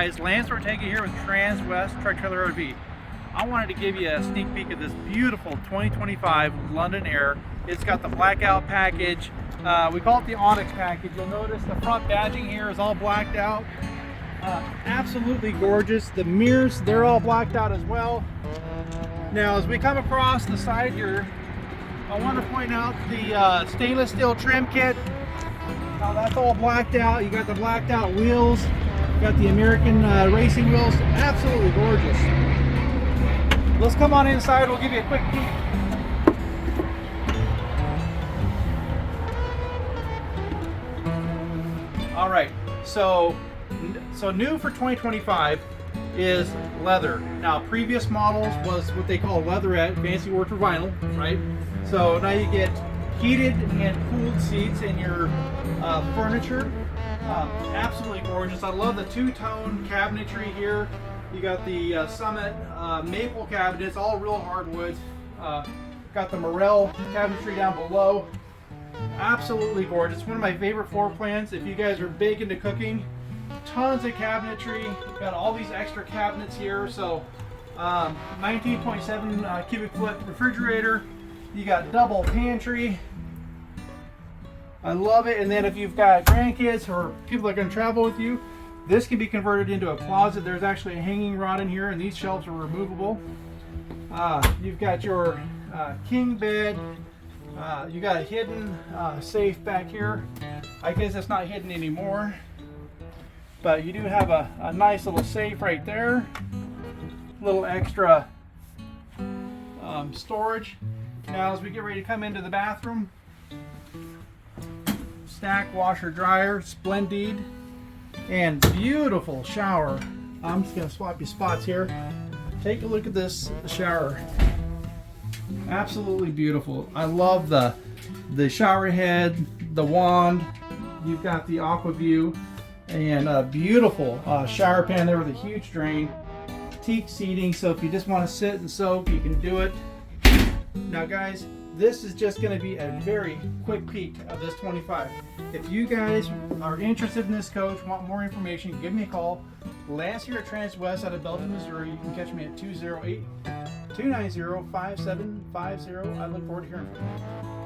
guys, Lance Ortega here with Transwest Truck Trailer RV. I wanted to give you a sneak peek of this beautiful 2025 London Aire. It's got the blackout package. We call it the Onyx package. You'll notice the front badging here is all blacked out. Absolutely gorgeous. The mirrors, they're all blacked out as well. Now, as we come across the side here, I want to point out the stainless steel trim kit. Now that's all blacked out. You got the blacked out wheels. You got the American racing wheels. Absolutely gorgeous. Let's come on inside. We'll give you a quick peek. All right. So new for 2025 is leather. Now previous models was what they call leatherette, fancy word for vinyl, right? So now you get heated and cooled seats in your furniture. Absolutely gorgeous. I love the two-tone cabinetry here. You got the Summit maple cabinets, all real hardwoods. Got the Morel cabinetry down below. Absolutely gorgeous. One of my favorite floor plans. If you guys are big into cooking, tons of cabinetry. Got all these extra cabinets here. So 19.7 cubic foot refrigerator. You got double pantry. I love it. And then if you've got grandkids or people that are going to travel with you, this can be converted into a closet. There's actually a hanging rod in here, and these shelves are removable. You've got your king bed. You got a hidden safe back here. I guess it's not hidden anymore, but you do have a nice little safe right there. Little extra storage. Now as we get ready to come into the bathroom, stack washer dryer, splendid, and beautiful shower. I'm just going to swap you spots here. Take a look at this shower. Absolutely beautiful. I love the shower head, the wand. You've got the aqua view, and a beautiful shower pan there with a huge drain. Teak seating, so if you just want to sit and soak, you can do it. Now guys, this is just going to be a very quick peek of this 25. If you guys are interested in this coach, want more information, give me a call. Lance here at Transwest out of Belton, Missouri. You can catch me at 208-290-5750. I look forward to hearing from you.